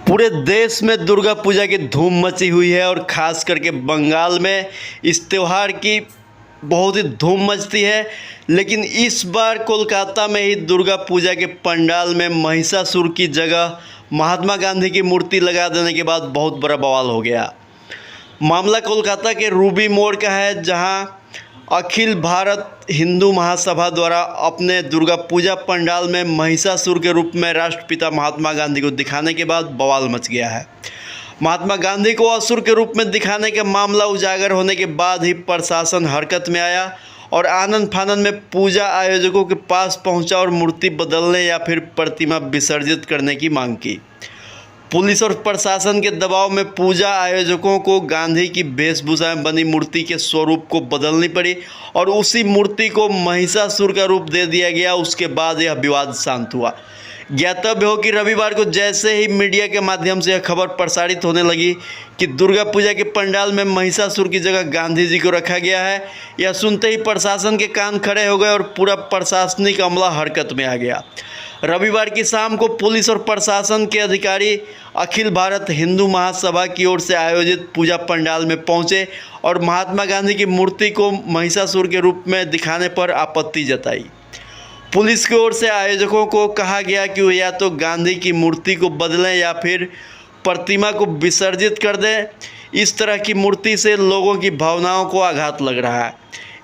पूरे देश में दुर्गा पूजा की धूम मची हुई है और ख़ास करके बंगाल में इस त्यौहार की बहुत ही धूम मचती है। लेकिन इस बार कोलकाता में ही दुर्गा पूजा के पंडाल में महिषासुर की जगह महात्मा गांधी की मूर्ति लगा देने के बाद बहुत बड़ा बवाल हो गया। मामला कोलकाता के रूबी मोड़ का है, जहां अखिल भारत हिंदू महासभा द्वारा अपने दुर्गा पूजा पंडाल में महिषासुर के रूप में राष्ट्रपिता महात्मा गांधी को दिखाने के बाद बवाल मच गया है। महात्मा गांधी को असुर के रूप में दिखाने का मामला उजागर होने के बाद ही प्रशासन हरकत में आया और आनन फानन में पूजा आयोजकों के पास पहुंचा और मूर्ति बदलने या फिर प्रतिमा विसर्जित करने की मांग की। पुलिस और प्रशासन के दबाव में पूजा आयोजकों को गांधी की वेशभूषा में बनी मूर्ति के स्वरूप को बदलनी पड़ी और उसी मूर्ति को महिषासुर का रूप दे दिया गया। उसके बाद यह विवाद शांत हुआ। ज्ञातव्य हो कि रविवार को जैसे ही मीडिया के माध्यम से यह खबर प्रसारित होने लगी कि दुर्गा पूजा के पंडाल में महिषासुर की जगह गांधी जी को रखा गया है, यह सुनते ही प्रशासन के कान खड़े हो गए और पूरा प्रशासनिक अमला हरकत में आ गया। रविवार की शाम को पुलिस और प्रशासन के अधिकारी अखिल भारत हिंदू महासभा की ओर से आयोजित पूजा पंडाल में पहुंचे और महात्मा गांधी की मूर्ति को महिषासुर के रूप में दिखाने पर आपत्ति जताई। पुलिस की ओर से आयोजकों को कहा गया कि वे या तो गांधी की मूर्ति को बदलें या फिर प्रतिमा को विसर्जित कर दें। इस तरह की मूर्ति से लोगों की भावनाओं को आघात लग रहा है।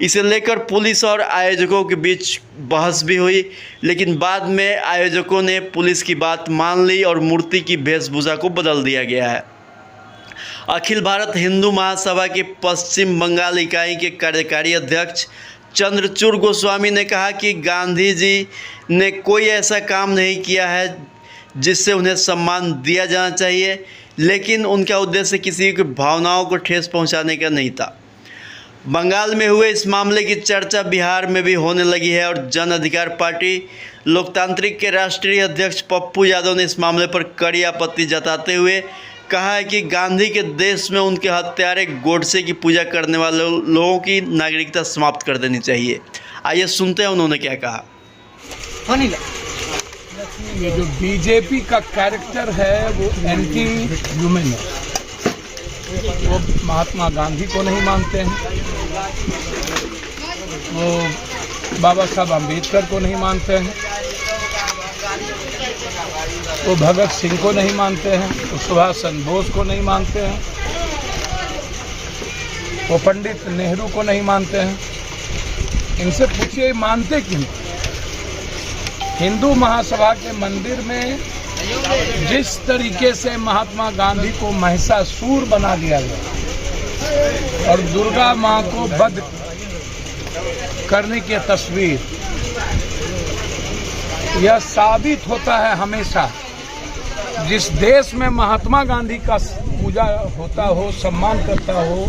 इसे लेकर पुलिस और आयोजकों के बीच बहस भी हुई, लेकिन बाद में आयोजकों ने पुलिस की बात मान ली और मूर्ति की वेशभूषा को बदल दिया गया है। अखिल भारत हिंदू महासभा के पश्चिम बंगाल इकाई के कार्यकारी अध्यक्ष चंद्रचूड़ गोस्वामी ने कहा कि गांधी जी ने कोई ऐसा काम नहीं किया है जिससे उन्हें सम्मान दिया जाना चाहिए, लेकिन उनका उद्देश्य किसी की भावनाओं को ठेस पहुंचाने का नहीं था। बंगाल में हुए इस मामले की चर्चा बिहार में भी होने लगी है और जन अधिकार पार्टी लोकतांत्रिक के राष्ट्रीय अध्यक्ष पप्पू यादव ने इस मामले पर कड़ी आपत्ति जताते हुए कहा है कि गांधी के देश में उनके हत्यारे गोडसे की पूजा करने वाले लोगों की नागरिकता समाप्त कर देनी चाहिए। आइए सुनते हैं उन्होंने क्या कहा। ये जो बीजेपी का कैरेक्टर है वो एंटी ह्यूमन है। वो महात्मा गांधी को नहीं मानते हैं, वो बाबा साहब अम्बेडकर को नहीं मानते हैं, वो भगत सिंह को नहीं मानते हैं, वो सुभाष चंद्र बोस को नहीं मानते हैं, वो पंडित नेहरू को नहीं मानते हैं। इनसे पूछिए मानते क्यों? हिंदू महासभा के मंदिर में जिस तरीके से महात्मा गांधी को महिषासुर बना दिया गया और दुर्गा मां को वध करने की तस्वीर, यह साबित होता है हमेशा जिस देश में महात्मा गांधी का पूजा होता हो, सम्मान करता हो,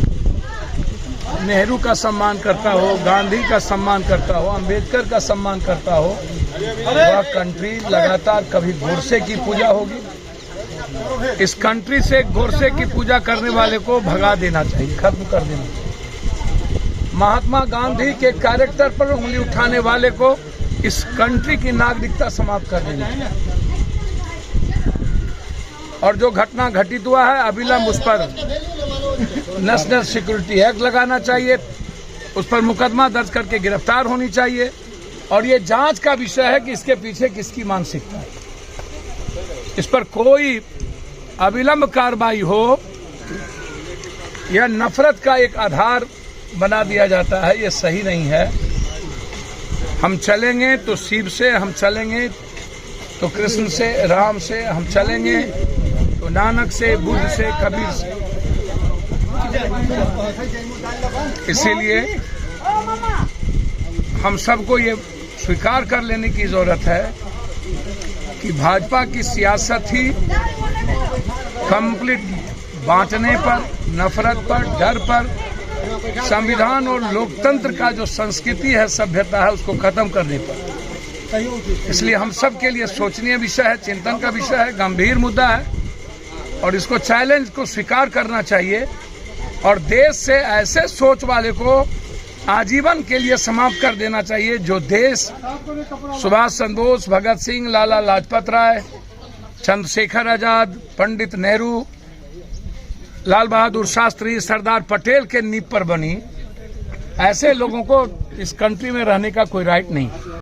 नेहरू का सम्मान करता हो, गांधी का सम्मान करता हो, अंबेडकर का सम्मान करता हो, वह कंट्री लगातार कभी गोडसे की पूजा होगी। इस कंट्री से गोडसे की पूजा करने वाले को भगा देना चाहिए, खत्म कर देना चाहिए। महात्मा गांधी के कैरेक्टर पर उंगली उठाने वाले को इस कंट्री की नागरिकता समाप्त कर देनी चाहिए। और जो घटना घटित हुआ है अविलंब उस पर नेशनल सिक्योरिटी एक्ट लगाना चाहिए, उस पर मुकदमा दर्ज करके गिरफ्तार होनी चाहिए और ये जांच का विषय है कि इसके पीछे किसकी मानसिकता है। इस पर कोई अविलंब कार्रवाई हो, यह नफरत का एक आधार बना दिया जाता है, ये सही नहीं है। हम चलेंगे तो शिव से, हम चलेंगे तो कृष्ण से, राम से, हम चलेंगे तो नानक से, बुद्ध से, कबीर से। इसीलिए हम सबको ये स्वीकार कर लेने की जरूरत है कि भाजपा की सियासत ही कंप्लीट बांटने पर, नफरत पर, डर पर, संविधान और लोकतंत्र का जो संस्कृति है, सभ्यता है, उसको खत्म करने पर। इसलिए हम सब के लिए सोचनीय विषय है, चिंतन का विषय है, गंभीर मुद्दा है और इसको चैलेंज को स्वीकार करना चाहिए और देश से ऐसे सोच वाले को आजीवन के लिए समाप्त कर देना चाहिए जो देश सुभाष चंद्र बोस, भगत सिंह, लाला लाजपत राय, चंद्रशेखर आजाद, पंडित नेहरू, लाल बहादुर शास्त्री, सरदार पटेल के नींव पर बनी, ऐसे लोगों को इस कंट्री में रहने का कोई राइट नहीं।